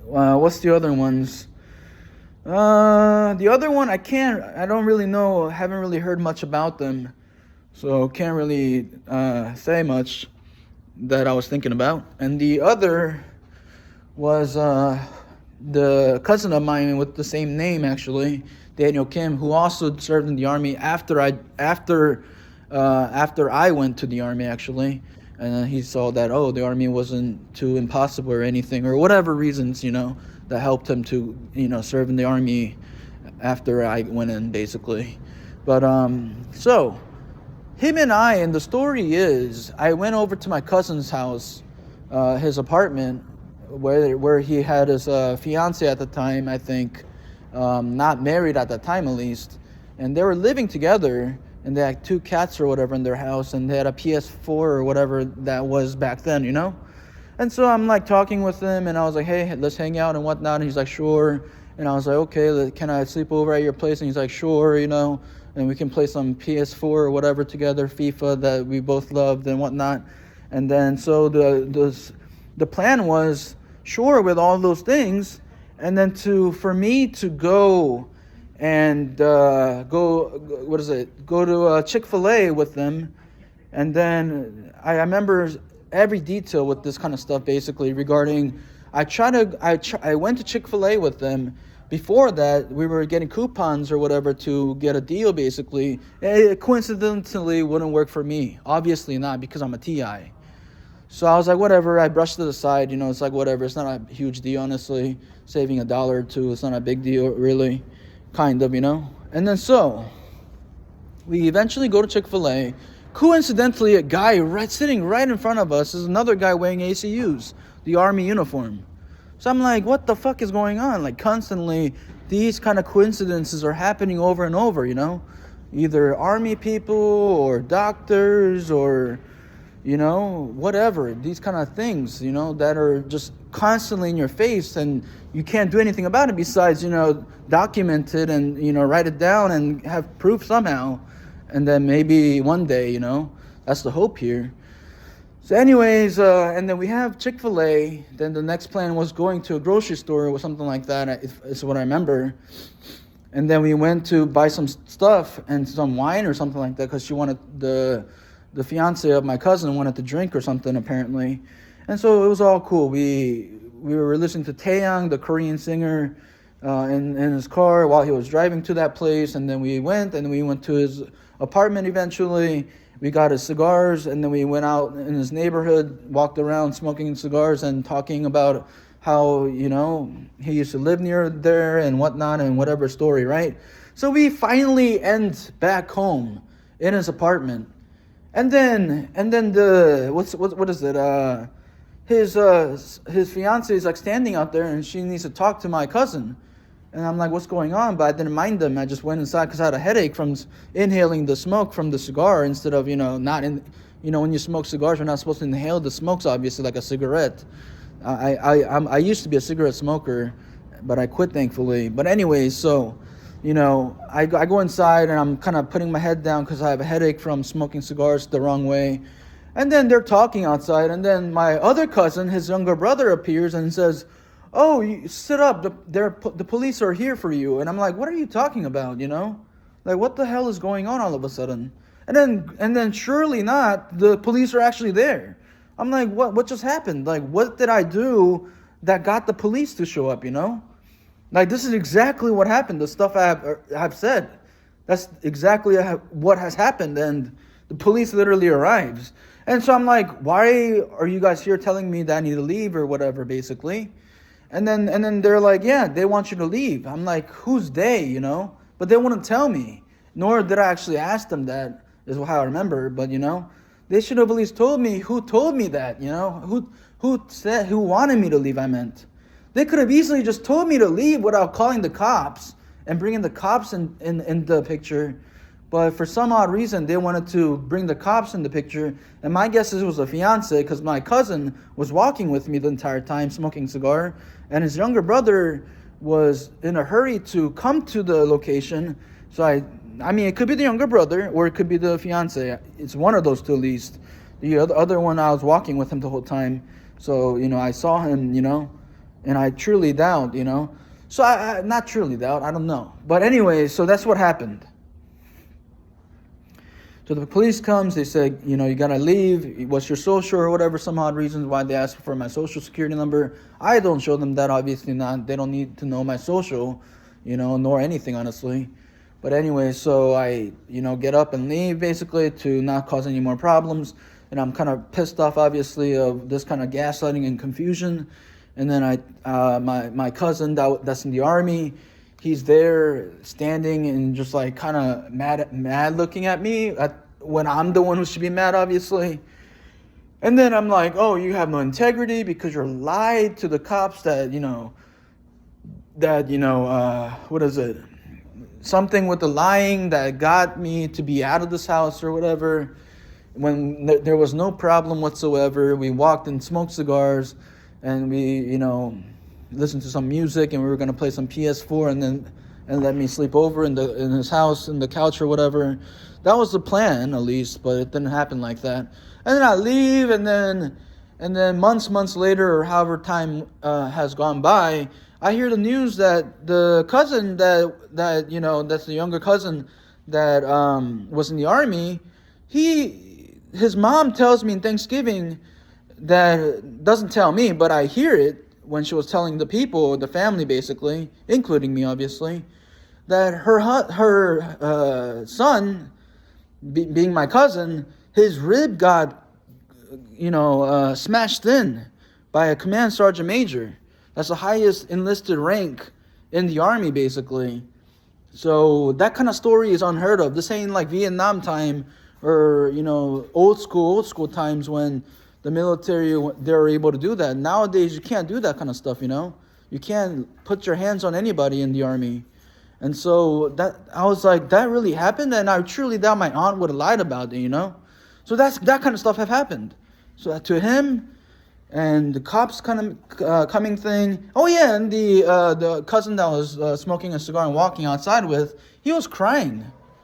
What's the other ones? The other one, I don't really know, haven't really heard much about them, so can't really say much that I was thinking about. And the other was the cousin of mine with the same name, actually, Daniel Kim, who also served in the army after I went to the army, actually. And he saw that, the army wasn't too impossible or anything, or whatever reasons, that helped him to, serve in the army after I went in, basically. But, so, him and I, and the story is, I went over to my cousin's house, his apartment, where he had his fiance at the time, I think, not married at the time at least, and they were living together, and they had 2 cats or whatever in their house, and they had a PS4 or whatever that was back then, And so I'm like talking with him, and I was like, hey, let's hang out and whatnot. And he's like, sure. And I was like, okay, can I sleep over at your place? And he's like, sure, and we can play some PS4 or whatever together, FIFA that we both loved and whatnot. And then so the plan was, sure, with all those things, and then for me to go and go to Chick-fil-A with them. And then I remember every detail with this kind of stuff, basically, regarding I went to Chick-fil-A with them. Before that, we were getting coupons or whatever to get a deal, basically. It coincidentally wouldn't work for me. Obviously not, because I'm a TI. So I was like, whatever. I brushed it aside, it's like, whatever. It's not a huge deal, honestly. Saving $1 or $2, it's not a big deal, really. Kind of, And then so, we eventually go to Chick-fil-A. Coincidentally, a guy sitting right in front of us is another guy wearing ACUs, the army uniform. So I'm like, what the fuck is going on? Like, constantly, these kind of coincidences are happening over and over, Either army people or doctors or, whatever. These kind of things, that are just constantly in your face, and you can't do anything about it besides, document it and, write it down and have proof somehow. And then maybe one day, that's the hope here. So anyways, and then we have Chick-fil-A. Then the next plan was going to a grocery store or something like that, is what I remember. And then we went to buy some stuff and some wine or something like that, because she wanted, the fiance of my cousin wanted to drink or something, apparently. And so it was all cool. We were listening to Taeyang, the Korean singer, in his car while he was driving to that place, and then we went to his apartment eventually. We got his cigars, and then we went out in his neighborhood, walked around smoking cigars and talking about how, he used to live near there and whatnot and whatever story, right? So we finally end back home in his apartment. And then the what is it? His fiance is like standing out there, and she needs to talk to my cousin. And I'm like, what's going on? But I didn't mind them. I just went inside because I had a headache from inhaling the smoke from the cigar instead of, not in, when you smoke cigars, you're not supposed to inhale the smokes, obviously, like a cigarette. I used to be a cigarette smoker, but I quit, thankfully. But anyways, so, I go inside and I'm kind of putting my head down because I have a headache from smoking cigars the wrong way. And then they're talking outside, and then my other cousin, his younger brother, appears and says, "Oh, you sit up. The police are here for you." And I'm like, "What are you talking about? Like, what the hell is going on all of a sudden?" And then surely not, the police are actually there. I'm like, "What just happened? Like, what did I do that got the police to show up? Like, this is exactly what happened. The stuff I have said, that's exactly what has happened." And the police literally arrives. And so I'm like, "Why are you guys here telling me that I need to leave or whatever, basically?" And then they're like, "Yeah, they want you to leave." I'm like, "Who's they?" But they wouldn't tell me. Nor did I actually ask them that, is how I remember. But they should have at least told me who told me that. Who wanted me to leave. I meant they could have easily just told me to leave without calling the cops and bringing the cops in the picture. But for some odd reason, they wanted to bring the cops in the picture. And my guess is it was a fiance, because my cousin was walking with me the entire time, smoking a cigar. And his younger brother was in a hurry to come to the location. So I mean, it could be the younger brother, or it could be the fiance. It's one of those two at least. The other one, I was walking with him the whole time. So, I saw him, and I truly doubt, So I not truly doubt, I don't know. But anyway, so that's what happened. So the police comes, they say, you gotta leave, what's your social or whatever, some odd reasons why they ask for my social security number. I don't show them that, obviously not. They don't need to know my social, nor anything, honestly. But anyway, so I, get up and leave, basically, to not cause any more problems. And I'm kind of pissed off, obviously, of this kind of gaslighting and confusion. And then my cousin that's in the army, he's there standing and just like kind of mad looking at me when I'm the one who should be mad, obviously. And then I'm like, "Oh, you have no integrity because you're lied to the cops that, what is it? Something with the lying that got me to be out of this house or whatever. When there was no problem whatsoever. We walked and smoked cigars and we, listened to some music, and we were going to play some PS4 and let me sleep over in his house, in the couch or whatever. That was the plan, at least, but it didn't happen like that. And then I leave, and then months later, or however time has gone by, I hear the news that the cousin that that's the younger cousin that was in the army, his mom tells me in Thanksgiving, that doesn't tell me, but I hear it when she was telling the people, the family basically, including me obviously, that her son, being my cousin, his rib got, smashed in by a command sergeant major. That's the highest enlisted rank in the army basically. So that kind of story is unheard of. This ain't like Vietnam time or, old school times when the military, they're able to do that. Nowadays, you can't do that kind of stuff, You can't put your hands on anybody in the army. And so I was like, that really happened? And I truly doubt my aunt would have lied about it, So that kind of stuff have happened. So to him, and the cops kind of coming thing. Oh yeah, and the cousin that was smoking a cigar and walking outside with, he was crying.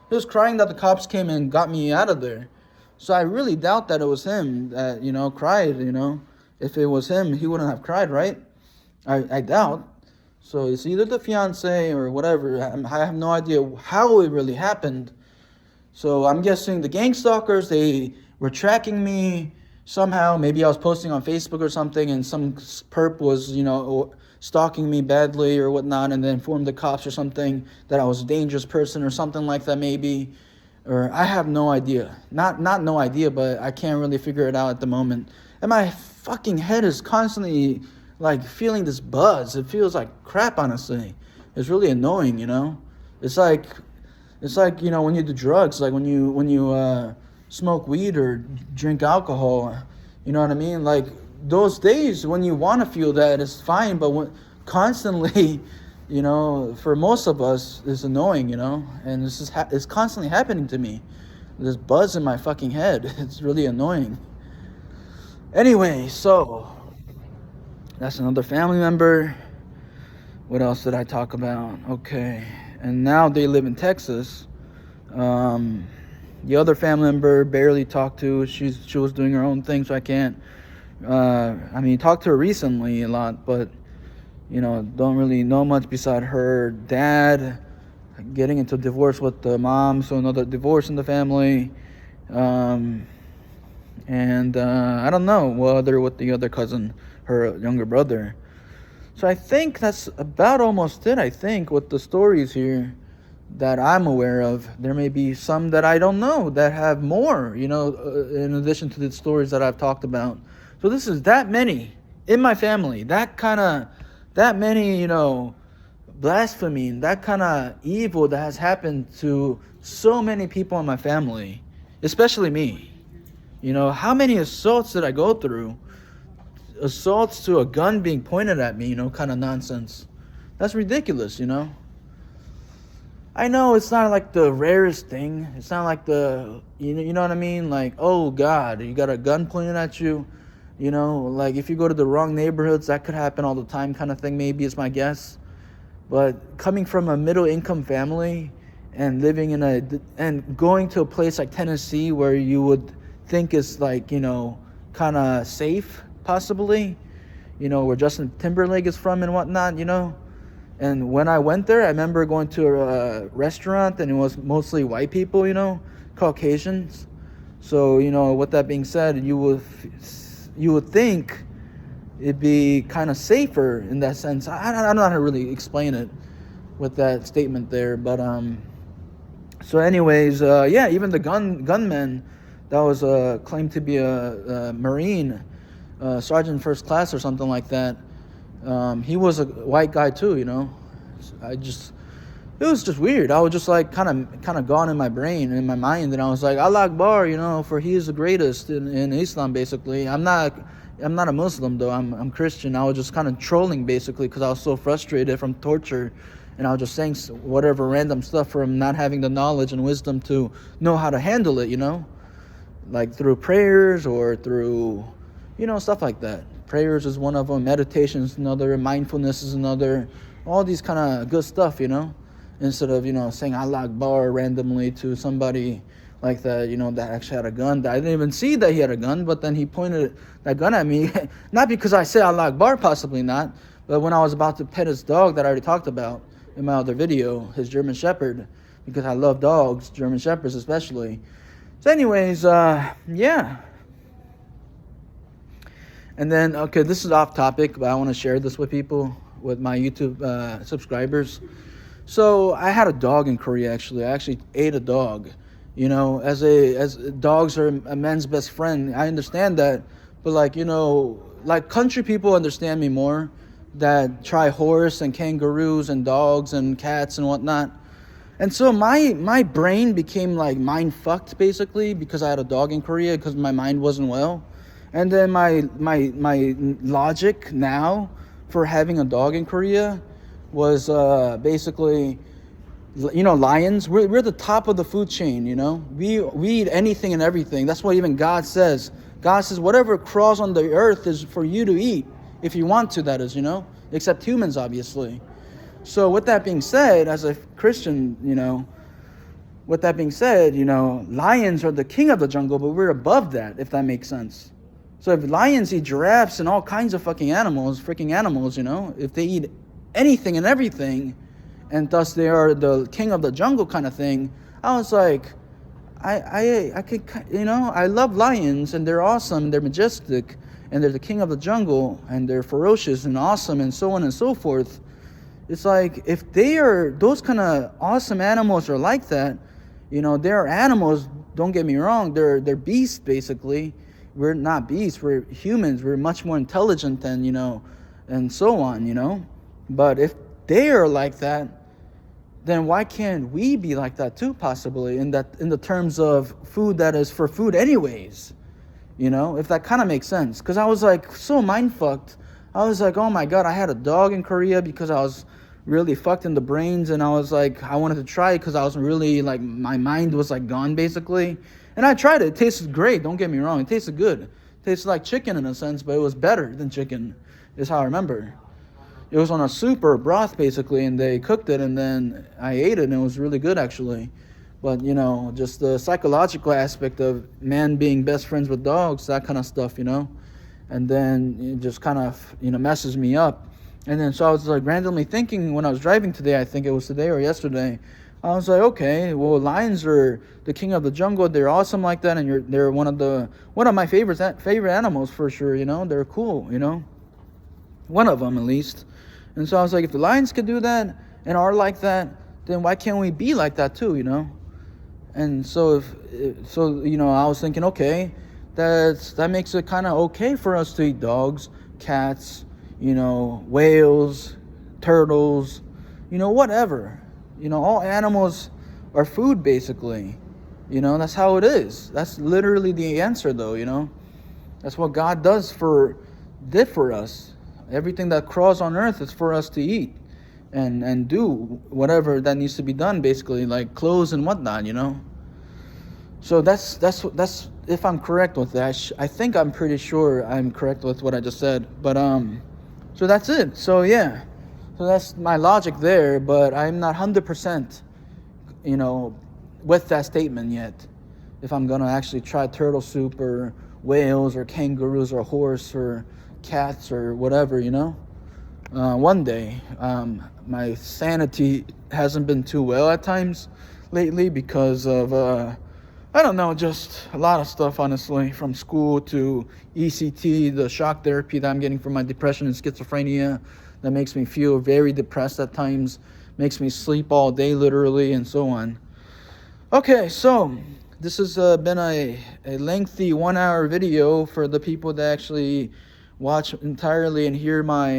He was crying that the cops came and got me out of there. So I really doubt that it was him that, cried, If it was him, he wouldn't have cried, right? I doubt. So it's either the fiance or whatever. I have no idea how it really happened. So I'm guessing the gangstalkers, they were tracking me somehow. Maybe I was posting on Facebook or something, and some perp was, stalking me badly or whatnot, and then informed the cops or something that I was a dangerous person or something like that maybe. Or I have no idea. Not no idea, but I can't really figure it out at the moment. And my fucking head is constantly like feeling this buzz. It feels like crap, honestly. It's really annoying, you know? It's like you know, when you do drugs, like when you smoke weed or drink alcohol, you know what I mean? Like those days when you want to feel that, it's fine, but when constantly, you know, for most of us, it's annoying, you know, and it's constantly happening to me. This buzz in my fucking head. It's really annoying. Anyway, so that's another family member. What else did I talk about? Okay, and now they live in Texas. The other family member barely talked to. She was doing her own thing, so I can't. I mean, talked to her recently a lot, but you know, don't really know much beside her dad getting into divorce with the mom, so another divorce in the family. And I don't know whether with the other cousin, her younger brother. So I think that's about almost it, I think, with the stories here that I'm aware of. There may be some that I don't know that have more, you know, in addition to the stories that I've talked about. So this is that many in my family, that many, you know, blasphemy, that kind of evil that has happened to so many people in my family, especially me. You know, how many assaults did I go through? Assaults to a gun being pointed at me, you know, kind of nonsense. That's ridiculous, you know. I know it's not like the rarest thing. It's not like you know what I mean? Like, oh God, you got a gun pointed at you. You know, like if you go to the wrong neighborhoods, that could happen all the time kind of thing, maybe is my guess. But coming from a middle income family and living and going to a place like Tennessee where you would think is like, you know, kind of safe, possibly, you know, where Justin Timberlake is from and whatnot, you know. And when I went there, I remember going to a restaurant and it was mostly white people, you know, Caucasians. So, you know, with that being said, you would think it'd be kind of safer in that sense. I don't know how to really explain it with that statement there, but so anyways, yeah, even the gunman that was claimed to be a Marine, sergeant first class or something like that. He was a white guy too, you know. It was just weird. I was just like kind of gone in my brain, in my mind, and I was like, Allah Akbar, you know, for He is the greatest in Islam, basically. I'm not a Muslim though. I'm Christian. I was just kind of trolling basically because I was so frustrated from torture, and I was just saying whatever random stuff from not having the knowledge and wisdom to know how to handle it, you know, like through prayers or through, you know, stuff like that. Prayers is one of them. Meditation is another. Mindfulness is another. All these kind of good stuff, you know. Instead of, you know, saying Allah Akbar randomly to somebody like that, you know, that actually had a gun. I didn't even see that he had a gun, but then he pointed that gun at me. Not because I said Allah Akbar, possibly not, but when I was about to pet his dog that I already talked about in my other video, his German Shepherd, because I love dogs, German Shepherds especially. So anyways, yeah. And then, okay, this is off topic, but I want to share this with people, with my YouTube subscribers. So I had a dog in Korea, actually. I actually ate a dog. You know, as dogs are a man's best friend. I understand that, but like, you know, like country people understand me more that try horse and kangaroos and dogs and cats and whatnot. And so my brain became like mind fucked basically because I had a dog in Korea because my mind wasn't well. And then my logic now for having a dog in Korea was basically, you know, lions. We're the top of the food chain, you know. We eat anything and everything. That's what even God says. God says whatever crawls on the earth is for you to eat, if you want to, that is, you know, except humans, obviously. So with that being said, as a Christian, you know, with that being said, you know, lions are the king of the jungle, but we're above that, if that makes sense. So if lions eat giraffes and all kinds of freaking animals, you know, if they eat anything and everything, and thus they are the king of the jungle kind of thing, I was like, I could, you know, I love lions and they're awesome, they're majestic, and they're the king of the jungle, and they're ferocious and awesome and so on and so forth. It's like, if they are, those kind of awesome animals are like that, they're animals, don't get me wrong, they're beasts basically. We're not beasts, we're humans, we're much more intelligent than, and so on. But if they are like that, then why can't we be like that too, possibly, in the terms of food that is for food anyways? If that kind of makes sense. Because I was like so mind fucked. I was like, oh my god, I had a dog in Korea because I was really fucked in the brains, and I was like, I wanted to try it because I was really like, my mind was like gone basically. And I tried it. It tasted great, don't get me wrong, it tasted good. It tasted like chicken in a sense, but it was better than chicken, is how I remember. It was on a soup or a broth basically, and they cooked it, and then I ate it, and it was really good actually. But just the psychological aspect of man being best friends with dogs, that kind of stuff, and then it just kind of messes me up. And then so I was like randomly thinking when I was driving today, I think it was today or yesterday, I was like, okay, well, lions are the king of the jungle, they're awesome like that, and they're one of my favorite animals for sure. They're cool, one of them at least. And so I was like, if the lions could do that and are like that, then why can't we be like that too? And so I was thinking, okay, that makes it kind of okay for us to eat dogs, cats, whales, turtles, whatever. All animals are food basically. That's how it is. That's literally the answer though, That's what God did for us. Everything that crawls on earth is for us to eat and do whatever that needs to be done basically, like clothes and whatnot, So that's if I'm correct with that. I think I'm pretty sure I'm correct with what I just said. But so that's it. So yeah. So that's my logic there, but I'm not 100%, with that statement yet. If I'm gonna actually try turtle soup or whales or kangaroos or horse or cats or whatever, one day. My sanity hasn't been too well at times lately because of I don't know, just a lot of stuff, honestly, from school to ECT, the shock therapy that I'm getting for my depression and schizophrenia that makes me feel very depressed at times, makes me sleep all day literally, and so on. Okay, so this has been a lengthy 1-hour video for the people that actually watch entirely and hear my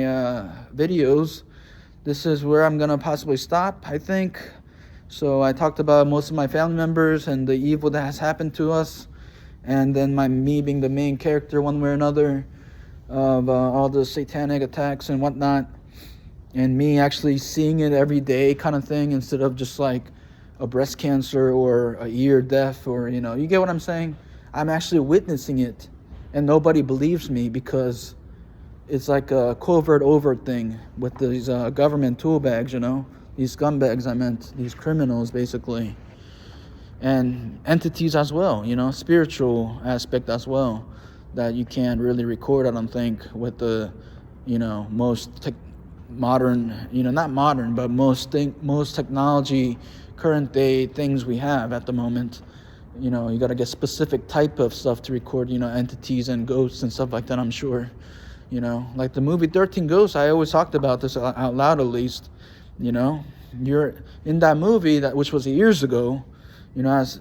videos. This is where I'm gonna possibly stop, I think. So I talked about most of my family members and the evil that has happened to us, and then me being the main character one way or another of all the satanic attacks and whatnot, and me actually seeing it every day kind of thing, instead of just like a breast cancer or a ear death, or you get what I'm saying. I'm actually witnessing it, and nobody believes me because it's like a overt thing with these government tool bags, these scumbags, I meant, these criminals basically, and entities as well, spiritual aspect as well, that you can't really record, I don't think, with the most modern, not modern, but most technology, current day things we have at the moment. You got to get specific type of stuff to record, entities and ghosts and stuff like that, I'm sure. Like the movie 13 Ghosts, I always talked about this out loud, at least. You're in that movie, which was years ago, as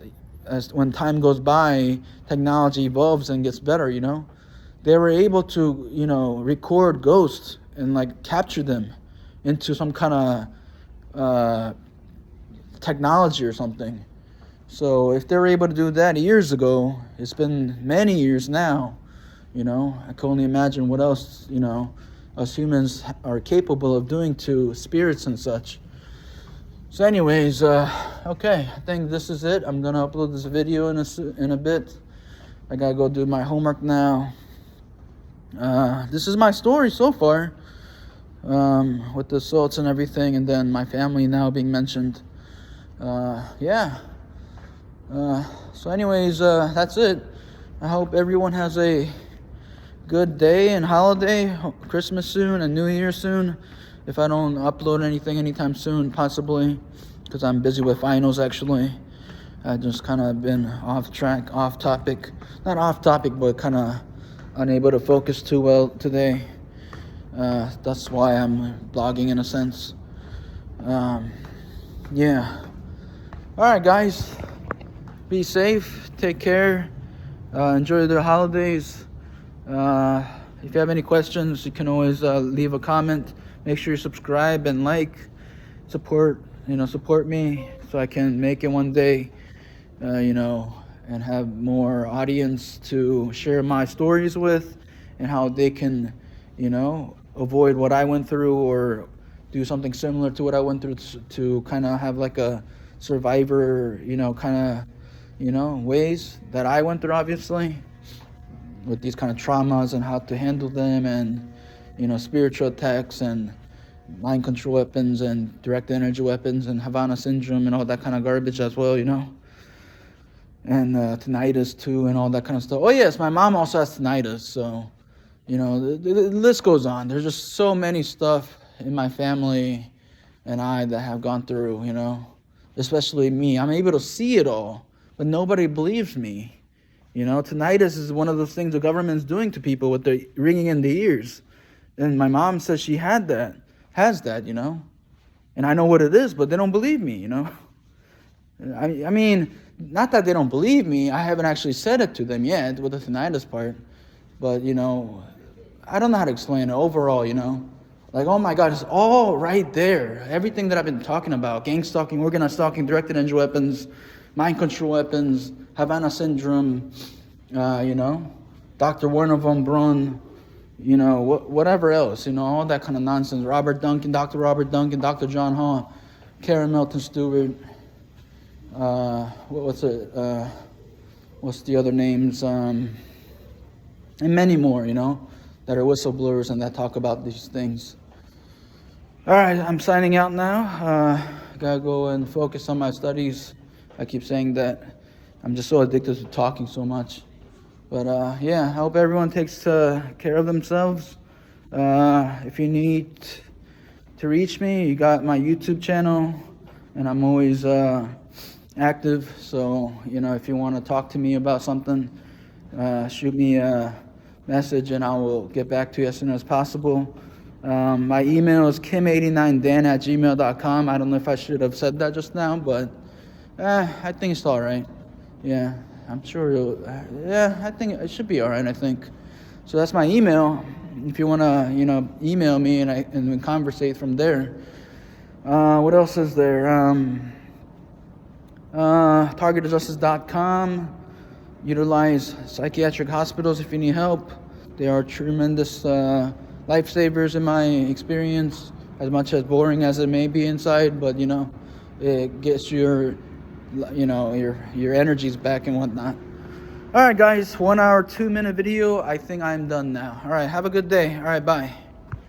when time goes by, technology evolves and gets better, they were able to, record ghosts and like capture them into some kind of technology or something. So if they were able to do that years ago, it's been many years now, I can only imagine what else, us humans are capable of doing to spirits and such. So anyways, okay, I think this is it. I'm going to upload this video in a bit. I got to go do my homework now. This is my story so far, with the assaults and everything, and then my family now being mentioned. Yeah. So anyways, that's it. I hope everyone has a good day and holiday, Christmas soon and New Year soon, if I don't upload anything anytime soon, possibly, because I'm busy with finals actually. I just kind of been off topic, not off topic, but kind of unable to focus too well today. That's why I'm blogging in a sense. Yeah. All right, guys. Be safe. Take care. Enjoy the holidays. If you have any questions, you can always leave a comment. Make sure you subscribe and like. Support me so I can make it one day. And have more audience to share my stories with, and how they can, avoid what I went through or do something similar to what I went through, to kind of have like a survivor, ways that I went through, obviously, with these kind of traumas and how to handle them, and, spiritual attacks and mind control weapons and direct energy weapons and Havana syndrome and all that kind of garbage as well, and tinnitus too, and all that kind of stuff. Oh yes, my mom also has tinnitus, so the list goes on. There's just so many stuff in my family and I that have gone through, especially me. I'm able to see it all, but nobody believes me. Tinnitus is one of those things the government's doing to people with the ringing in the ears, and my mom says she has that, and I know what it is, but they don't believe me. I mean, not that they don't believe me. I haven't actually said it to them yet with the tinnitus part. But, I don't know how to explain it overall, Like, oh my God, it's all right there. Everything that I've been talking about: gangstalking, organized stalking, directed energy weapons, mind control weapons, Havana syndrome, Dr. Werner von Braun, whatever else, all that kind of nonsense. Robert Duncan, Dr. John Hall, Karen Melton Stewart. What's the other names, and many more, that are whistleblowers and that talk about these things. All right, I'm signing out now. Gotta go and focus on my studies. I keep saying that. I'm just so addicted to talking so much. But I hope everyone takes care of themselves. If you need to reach me, you got my YouTube channel, and I'm always active. So, if you want to talk to me about something, shoot me a message and I will get back to you as soon as possible. My email is kim89dan@gmail.com. I don't know if I should have said that just now, but I think it's all right. Yeah, I'm sure I think it should be all right, I think. So that's my email. If you want to, email me and we conversate from there. What else is there? targetedjustice.com. Utilize psychiatric hospitals if you need help. They are tremendous lifesavers in my experience, as much as boring as it may be inside, but it gets your energies back and whatnot. All right, guys, 1 hour, 2-minute video. I think I'm done now. All right, have a good day. All right, bye.